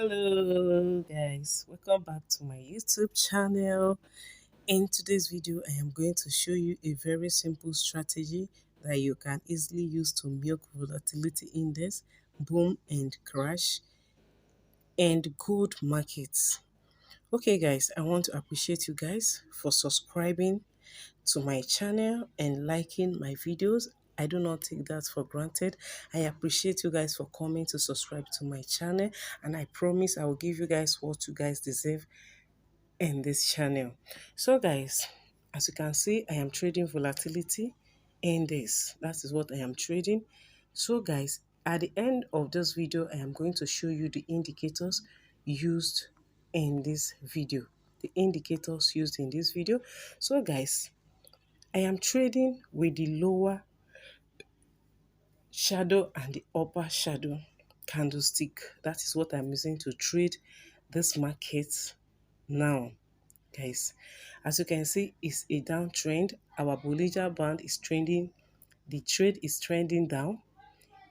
Hello guys, welcome back to my YouTube channel. In today's video I am going to show you a very simple strategy that you can easily use to milk volatility index, boom and crash, and gold markets. Okay guys, I want to appreciate you guys for subscribing to my channel and liking my videos. I do not take that for granted. I appreciate you guys for coming to subscribe to my channel, and I promise I will give you guys what you guys deserve in this channel. So guys, as you can see, I am trading volatility index. That is what I am trading. So guys, at the end of this video, I am going to show you the indicators used in this video. The indicators used in this video. So guys, I am trading with the lower shadow and the upper shadow candlestick. That is what I'm using to trade this market now, guys. As you can see, it's a downtrend. Our Bollinger Band is trending. The trade is trending down,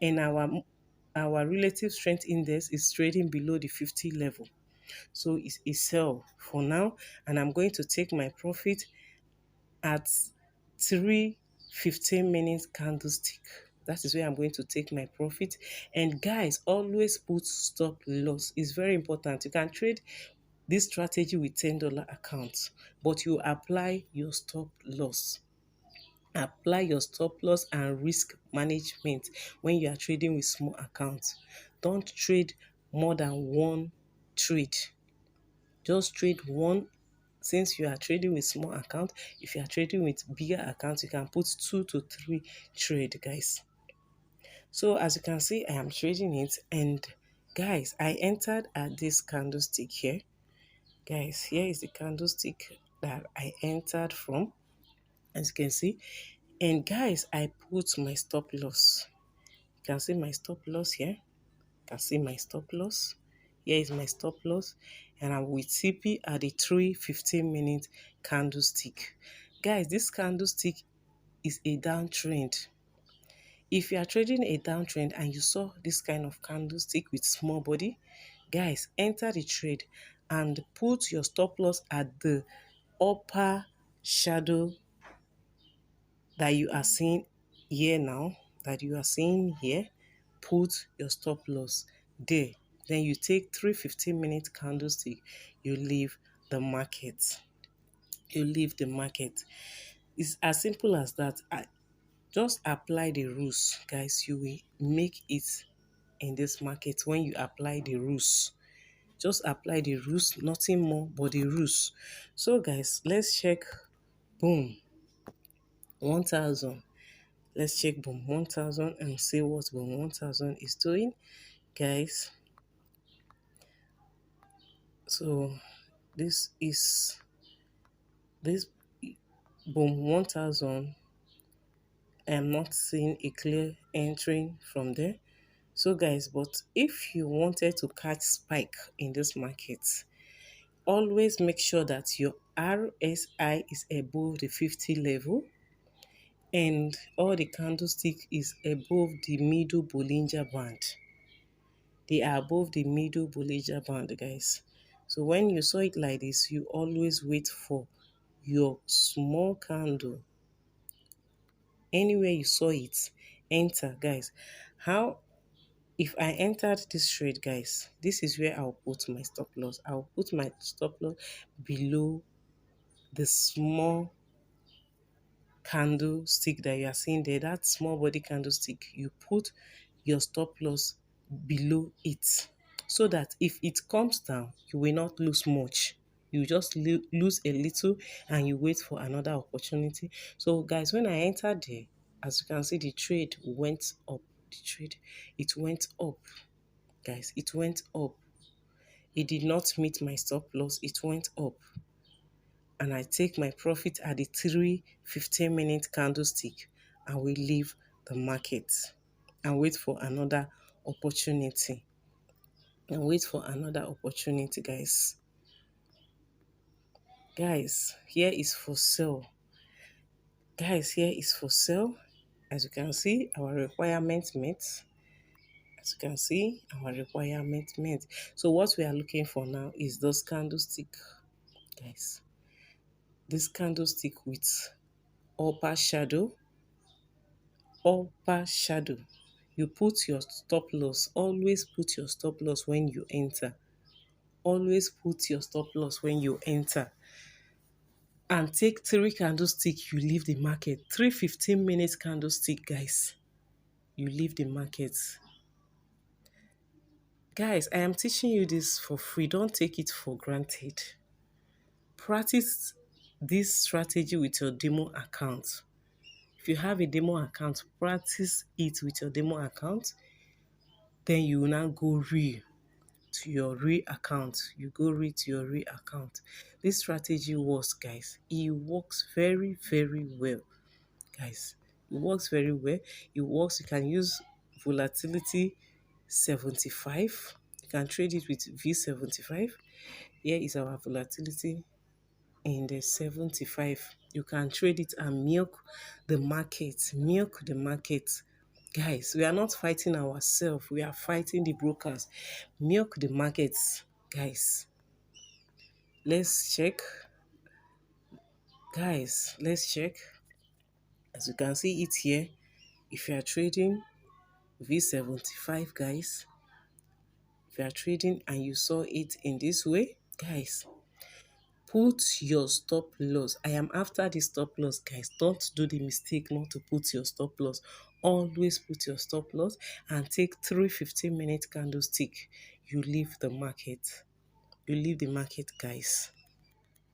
and our relative strength index is trading below the 50 level. So it's a sell for now, and I'm going to take my profit at 3 15 minutes candlestick. That is where I'm going to take my profit. And guys, always put stop loss. It's very important. You can trade this strategy with $10 accounts, but you apply your stop loss. Apply your stop loss and risk management when you are trading with small accounts. Don't trade more than one trade. Just trade one. Since you are trading with small account, if you are trading with bigger accounts, you can put 2 to 3 trade, guys. So as you can see, I am trading it, and guys, I entered at this candlestick here. Guys, here is the candlestick that I entered from, as you can see. And guys, I put my stop loss. You can see my stop loss here. You can see my stop loss. Here is my stop loss, and I'm with CP at the 3 15 minute candlestick. Guys, this candlestick is a downtrend. If you are trading a downtrend and you saw this kind of candlestick with small body, guys, enter the trade and put your stop loss at the upper shadow that you are seeing here now, that you are seeing here. Put your stop loss there. Then you take 3 15 minute candlestick, you leave the market. You leave the market. It's as simple as that. Just apply the rules, guys. You will make it in this market when you apply the rules. Just apply the rules, nothing more but the rules. So guys, let's check boom 1000. Let's check boom 1000 and see what boom 1000 is doing, guys. So this is this boom 1000. I am not seeing a clear entry from there. So guys, but if you wanted to catch spike in this market, always make sure that your RSI is above the 50 level and all the candlestick is above the middle Bollinger Band. They are above the middle Bollinger Band, guys. So when you saw it like this, you always wait for your small candle. Anywhere you saw it, enter, guys. How if I entered this trade, guys, this is where I'll put my stop loss. I'll put my stop loss below the small candlestick that you are seeing there. That small body candlestick, you put your stop loss below it, so that if it comes down, you will not lose much. You just lose a little and you wait for another opportunity. So guys, when I entered there, as you can see, the trade went up. The trade, it went up, guys. It went up. It did not meet my stop loss. It went up, and I take my profit at the 3 15 minute candlestick, and we leave the market and wait for another opportunity. And wait for another opportunity, guys. Guys, here is for sale. Guys, here is for sale. As you can see, our requirements met. As you can see, our requirement met. So what we are looking for now is those candlestick, guys. This candlestick with upper shadow, upper shadow. You put your stop loss. Always put your stop loss when you enter. Always put your stop loss when you enter. And take 3 candlestick, you leave the market. 3 15-minute candlestick, guys. You leave the market. Guys, I am teaching you this for free. Don't take it for granted. Practice this strategy with your demo account. If you have a demo account, practice it with your demo account. Then you will now go real to your real account. You go real to your real account. This strategy works, guys. It works very, very well, guys. It works very well. It works. You can use volatility 75. You can trade it with V75. Here is our volatility in the 75. You can trade it and milk the market. Milk the market. Guys, we are not fighting ourselves. We are fighting the brokers. Milk the markets, guys. Let's check. Guys, let's check. As you can see it here, if you are trading V75, guys, if you are trading and you saw it in this way, guys, put your stop loss. I am after the stop loss, guys. Don't do the mistake not to put your stop loss. Always put your stop loss and take 3 15-minute candlestick. You leave the market. You leave the market, guys.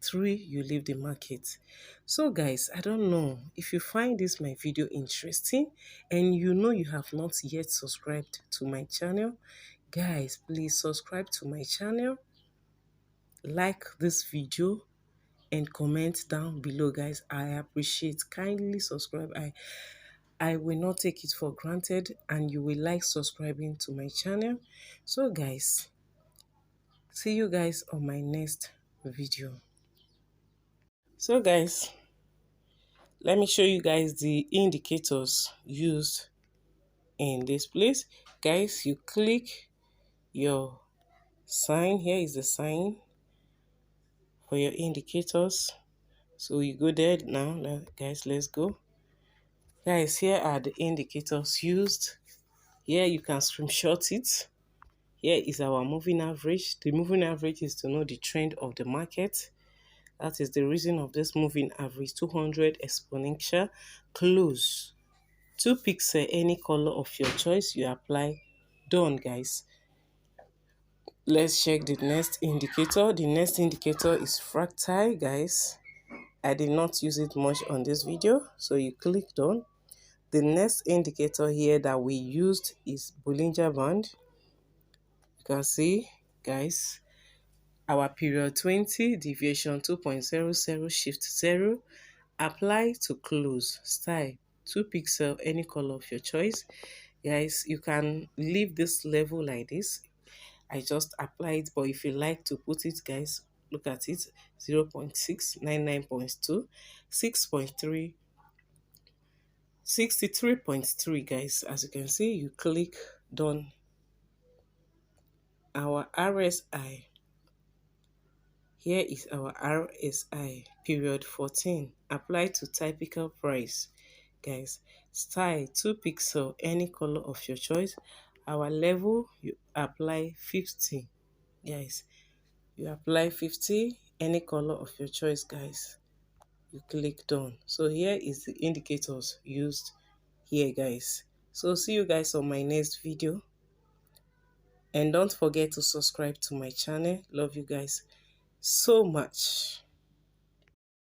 3, you leave the market. So guys, I don't know if you find this my video interesting and you know you have not yet subscribed to my channel, guys, please subscribe to my channel, like this video and comment down below, guys. I appreciate. Kindly subscribe. I will not take it for granted, and you will like subscribing to my channel. So guys, see you guys on my next video. So guys, let me show you guys the indicators used in this place. Guys, you click your sign. Here is the sign for your indicators. So you go there now. Guys, let's go. Guys, here are the indicators used. Here you can screenshot it. Here is our moving average. The moving average is to know the trend of the market. That is the reason of this moving average. 200 exponential close. 2 pixel, any color of your choice, you apply. Done, guys. Let's check the next indicator. The next indicator is fractal, guys. I did not use it much on this video, so you click done. The next indicator here that we used is Bollinger Band. You can see, guys, our period 20, deviation 2.00, shift 0, apply to close, style, 2 pixel, any color of your choice. Guys, you can leave this level like this. I just applied, but if you like to put it, guys, look at it, 0.6, 99.2, 6.3, 63.3, guys. As you can see, you click done. Our RSI. Here is our RSI, period 14. Apply to typical price. Guys, style, 2 pixel, any color of your choice. Our level, you apply 50. Guys, you apply 50, any color of your choice, guys. You click done. So here is the indicators used here, guys. So see you guys on my next video. And don't forget to subscribe to my channel. Love you guys so much.